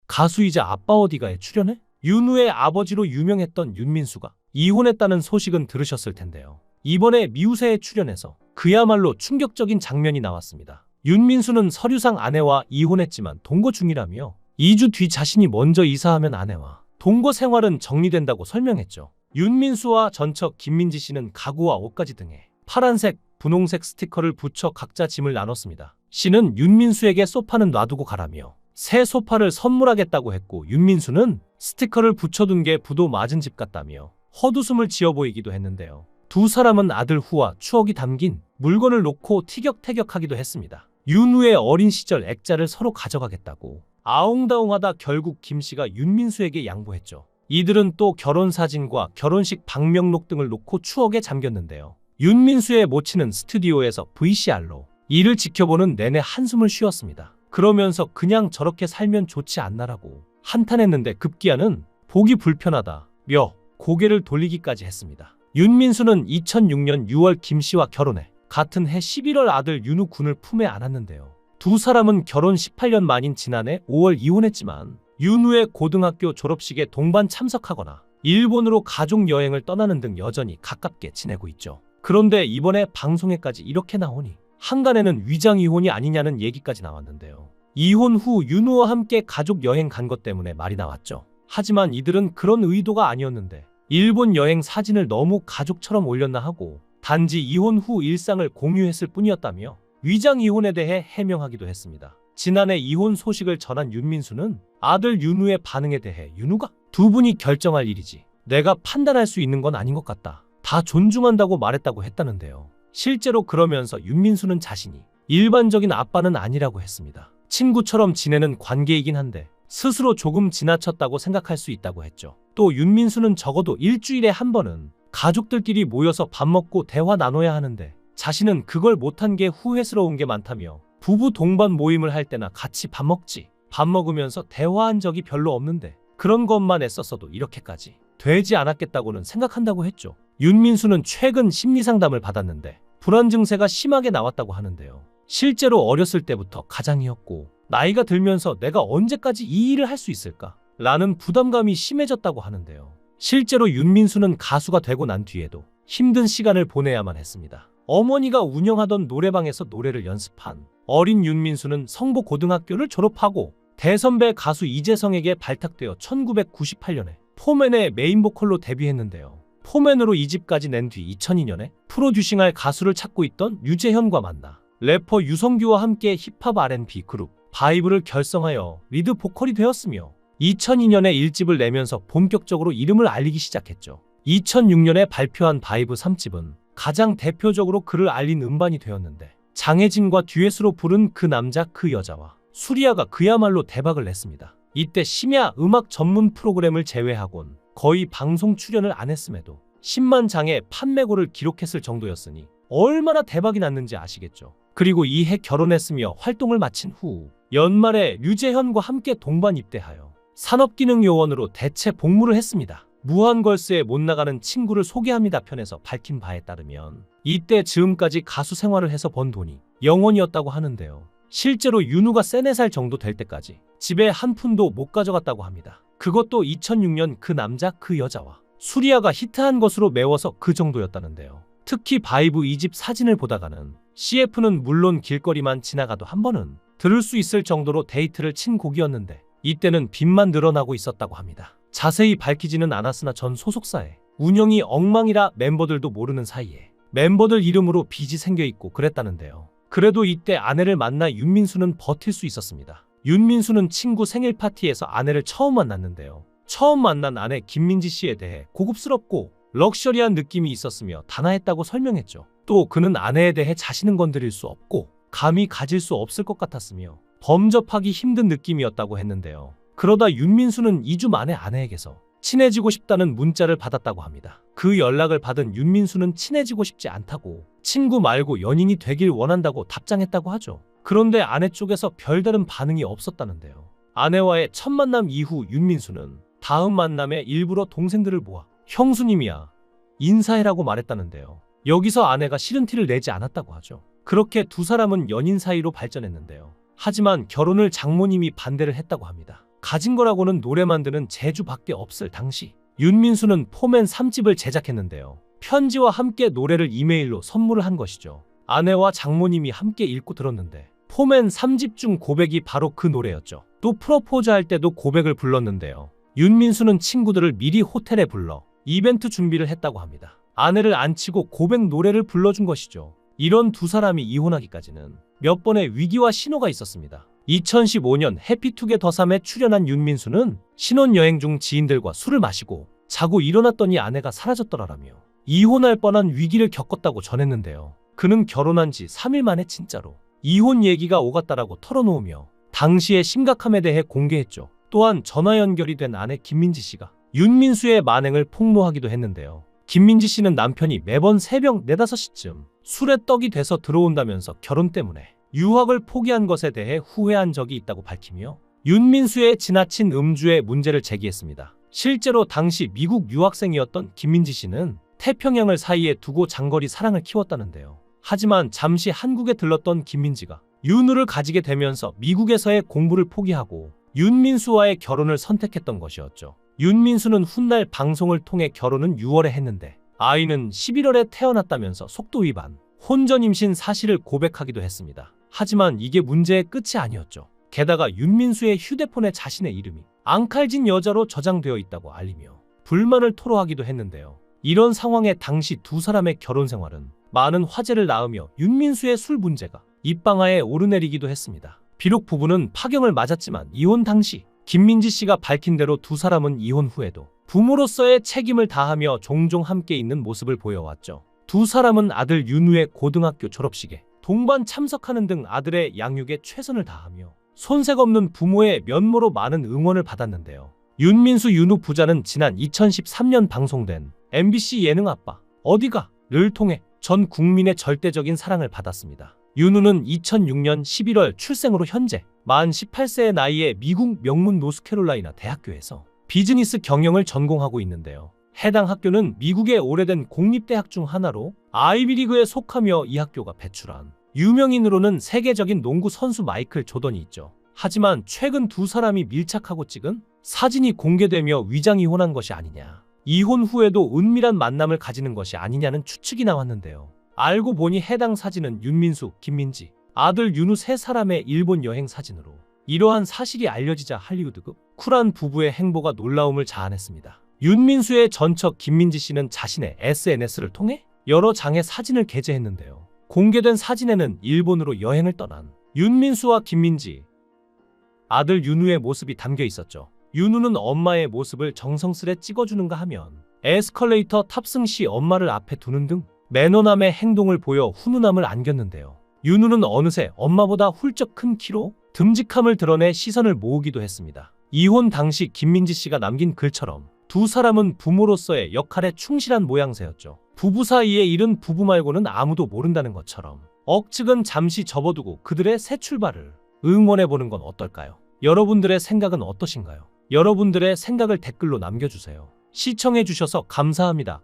가수이자 아빠 어디가에 출연해? 윤우의 아버지로 유명했던 윤민수가 이혼했다는 소식은 들으셨을 텐데요. 이번에 미우새에 출연해서 그야말로 충격적인 장면이 나왔습니다. 윤민수는 서류상 아내와 이혼했지만 동거 중이라며 2주 뒤 자신이 먼저 이사하면 아내와 동거 생활은 정리된다고 설명했죠. 윤민수와 전처 김민지 씨는 가구와 옷가지 등에 파란색, 분홍색 스티커를 붙여 각자 짐을 나눴습니다. 씨는 윤민수에게 소파는 놔두고 가라며 새 소파를 선물하겠다고 했고, 윤민수는 스티커를 붙여둔 게 부도 맞은 집 같다며 헛웃음을 지어 보이기도 했는데요. 두 사람은 아들 후와 추억이 담긴 물건을 놓고 티격태격하기도 했습니다. 윤우의 어린 시절 액자를 서로 가져가겠다고 아웅다웅하다 결국 김 씨가 윤민수에게 양보했죠. 이들은 또 결혼사진과 결혼식 방명록 등을 놓고 추억에 잠겼는데요. 윤민수의 모친은 스튜디오에서 VCR로 이를 지켜보는 내내 한숨을 쉬었습니다. 그러면서 그냥 저렇게 살면 좋지 않나라고 한탄했는데 급기야는 보기 불편하다며 고개를 돌리기까지 했습니다. 윤민수는 2006년 6월 김 씨와 결혼해 같은 해 11월 아들 윤우 군을 품에 안았는데요. 두 사람은 결혼 18년 만인 지난해 5월 이혼했지만 윤우의 고등학교 졸업식에 동반 참석하거나 일본으로 가족 여행을 떠나는 등 여전히 가깝게 지내고 있죠. 그런데 이번에 방송에까지 이렇게 나오니 한간에는 위장이혼이 아니냐는 얘기까지 나왔는데요. 이혼 후 윤우와 함께 가족 여행 간 것 때문에 말이 나왔죠. 하지만 이들은 그런 의도가 아니었는데 일본 여행 사진을 너무 가족처럼 올렸나 하고 단지 이혼 후 일상을 공유했을 뿐이었다며 위장이혼에 대해 해명하기도 했습니다. 지난해 이혼 소식을 전한 윤민수는 아들 윤우의 반응에 대해 윤우가 두 분이 결정할 일이지 내가 판단할 수 있는 건 아닌 것 같다. 다 존중한다고 말했다고 했다는데요. 실제로 그러면서 윤민수는 자신이 일반적인 아빠는 아니라고 했습니다. 친구처럼 지내는 관계이긴 한데 스스로 조금 지나쳤다고 생각할 수 있다고 했죠. 또 윤민수는 적어도 일주일에 한 번은 가족들끼리 모여서 밥 먹고 대화 나눠야 하는데 자신은 그걸 못한 게 후회스러운 게 많다며 부부 동반 모임을 할 때나 같이 밥 먹지 밥 먹으면서 대화한 적이 별로 없는데 그런 것만 애썼어도 이렇게까지 되지 않았겠다고는 생각한다고 했죠. 윤민수는 최근 심리상담을 받았는데 불안 증세가 심하게 나왔다고 하는데요. 실제로 어렸을 때부터 가장이었고 나이가 들면서 내가 언제까지 이 일을 할 수 있을까? 라는 부담감이 심해졌다고 하는데요. 실제로 윤민수는 가수가 되고 난 뒤에도 힘든 시간을 보내야만 했습니다. 어머니가 운영하던 노래방에서 노래를 연습한 어린 윤민수는 성보고등학교를 졸업하고 대선배 가수 이재성에게 발탁되어 1998년에 포맨의 메인 보컬로 데뷔했는데요. 포맨으로 2집까지 낸 뒤 2002년에 프로듀싱할 가수를 찾고 있던 유재현과 만나 래퍼 유성규와 함께 힙합 R&B 그룹 바이브를 결성하여 리드 보컬이 되었으며 2002년에 1집을 내면서 본격적으로 이름을 알리기 시작했죠. 2006년에 발표한 바이브 3집은 가장 대표적으로 그를 알린 음반이 되었는데 장혜진과 듀엣으로 부른 그 남자 그 여자와 수리아가 그야말로 대박을 냈습니다. 이때 심야 음악 전문 프로그램을 제외하곤 거의 방송 출연을 안 했음에도 10만 장의 판매고를 기록했을 정도였으니 얼마나 대박이 났는지 아시겠죠. 그리고 이해 결혼했으며 활동을 마친 후 연말에 류재현과 함께 동반 입대하여 산업기능요원으로 대체 복무를 했습니다. 무한걸스에 못 나가는 친구를 소개합니다 편에서 밝힌 바에 따르면 이때 즈음까지 가수 생활을 해서 번 돈이 0원이었다고 하는데요. 실제로 윤우가 34살 정도 될 때까지 집에 한 푼도 못 가져갔다고 합니다. 그것도 2006년 그 남자 그 여자와 수리아가 히트한 것으로 메워서 그 정도였다는데요. 특히 바이브 2집 사진을 보다가는 CF는 물론 길거리만 지나가도 한 번은 들을 수 있을 정도로 데이트를 친 곡이었는데 이때는 빚만 늘어나고 있었다고 합니다. 자세히 밝히지는 않았으나 전 소속사에 운영이 엉망이라 멤버들도 모르는 사이에 멤버들 이름으로 빚이 생겨있고 그랬다는데요. 그래도 이때 아내를 만나 윤민수는 버틸 수 있었습니다. 윤민수는 친구 생일 파티에서 아내를 처음 만났는데요. 처음 만난 아내 김민지 씨에 대해 고급스럽고 럭셔리한 느낌이 있었으며 단아했다고 설명했죠. 또 그는 아내에 대해 자신은 건드릴 수 없고 감히 가질 수 없을 것 같았으며 범접하기 힘든 느낌이었다고 했는데요. 그러다 윤민수는 2주 만에 아내에게서 친해지고 싶다는 문자를 받았다고 합니다. 그 연락을 받은 윤민수는 친해지고 싶지 않다고 친구 말고 연인이 되길 원한다고 답장했다고 하죠. 그런데 아내 쪽에서 별다른 반응이 없었다는데요. 아내와의 첫 만남 이후 윤민수는 다음 만남에 일부러 동생들을 모아 형수님이야 인사해라고 말했다는데요. 여기서 아내가 싫은 티를 내지 않았다고 하죠. 그렇게 두 사람은 연인 사이로 발전했는데요. 하지만 결혼을 장모님이 반대를 했다고 합니다. 가진 거라고는 노래 만드는 재주밖에 없을 당시 윤민수는 포맨 3집을 제작했는데요. 편지와 함께 노래를 이메일로 선물을 한 것이죠. 아내와 장모님이 함께 읽고 들었는데 포맨 3집 중 고백이 바로 그 노래였죠. 또 프로포즈 할 때도 고백을 불렀는데요. 윤민수는 친구들을 미리 호텔에 불러 이벤트 준비를 했다고 합니다. 아내를 안치고 고백 노래를 불러준 것이죠. 이런 두 사람이 이혼하기까지는 몇 번의 위기와 신호가 있었습니다. 2015년 해피투게더3에 출연한 윤민수는 신혼여행 중 지인들과 술을 마시고 자고 일어났더니 아내가 사라졌더라라며 이혼할 뻔한 위기를 겪었다고 전했는데요. 그는 결혼한 지 3일 만에 진짜로 이혼 얘기가 오갔다라고 털어놓으며 당시의 심각함에 대해 공개했죠. 또한 전화 연결이 된 아내 김민지 씨가 윤민수의 만행을 폭로하기도 했는데요. 김민지 씨는 남편이 매번 새벽 4, 5시쯤 술에 떡이 돼서 들어온다면서 결혼 때문에 유학을 포기한 것에 대해 후회한 적이 있다고 밝히며 윤민수의 지나친 음주의 문제를 제기했습니다. 실제로 당시 미국 유학생이었던 김민지 씨는 태평양을 사이에 두고 장거리 사랑을 키웠다는데요. 하지만 잠시 한국에 들렀던 김민지가 윤우를 가지게 되면서 미국에서의 공부를 포기하고 윤민수와의 결혼을 선택했던 것이었죠. 윤민수는 훗날 방송을 통해 결혼은 6월에 했는데 아이는 11월에 태어났다면서 속도 위반, 혼전 임신 사실을 고백하기도 했습니다. 하지만 이게 문제의 끝이 아니었죠. 게다가 윤민수의 휴대폰에 자신의 이름이 앙칼진 여자로 저장되어 있다고 알리며 불만을 토로하기도 했는데요. 이런 상황에 당시 두 사람의 결혼 생활은 많은 화제를 낳으며 윤민수의 술 문제가 입방아에 오르내리기도 했습니다. 비록 부부는 파경을 맞았지만 이혼 당시 김민지 씨가 밝힌 대로 두 사람은 이혼 후에도 부모로서의 책임을 다하며 종종 함께 있는 모습을 보여왔죠. 두 사람은 아들 윤우의 고등학교 졸업식에 동반 참석하는 등 아들의 양육에 최선을 다하며 손색 없는 부모의 면모로 많은 응원을 받았는데요. 윤민수 윤우 부자는 지난 2013년 방송된 MBC 예능 아빠 어디가?를 통해 전 국민의 절대적인 사랑을 받았습니다. 윤우는 2006년 11월 출생으로 현재 만 18세의 나이에 미국 명문 노스캐롤라이나 대학교에서 비즈니스 경영을 전공하고 있는데요. 해당 학교는 미국의 오래된 공립대학 중 하나로 아이비리그에 속하며 이 학교가 배출한 유명인으로는 세계적인 농구 선수 마이클 조던이 있죠. 하지만 최근 두 사람이 밀착하고 찍은 사진이 공개되며 위장 이혼한 것이 아니냐, 이혼 후에도 은밀한 만남을 가지는 것이 아니냐는 추측이 나왔는데요. 알고 보니 해당 사진은 윤민수, 김민지, 아들 윤우 세 사람의 일본 여행 사진으로 이러한 사실이 알려지자 할리우드급 쿨한 부부의 행보가 놀라움을 자아냈습니다. 윤민수의 전처 김민지 씨는 자신의 SNS를 통해 여러 장의 사진을 게재했는데요. 공개된 사진에는 일본으로 여행을 떠난 윤민수와 김민지, 아들 윤우의 모습이 담겨 있었죠. 윤우는 엄마의 모습을 정성스레 찍어주는가 하면 에스컬레이터 탑승 시 엄마를 앞에 두는 등 매너남의 행동을 보여 훈훈함을 안겼는데요. 윤우는 어느새 엄마보다 훌쩍 큰 키로 듬직함을 드러내 시선을 모으기도 했습니다. 이혼 당시 김민지 씨가 남긴 글처럼 두 사람은 부모로서의 역할에 충실한 모양새였죠. 부부 사이의 일은 부부 말고는 아무도 모른다는 것처럼 억측은 잠시 접어두고 그들의 새 출발을 응원해보는 건 어떨까요? 여러분들의 생각은 어떠신가요? 여러분들의 생각을 댓글로 남겨주세요. 시청해주셔서 감사합니다.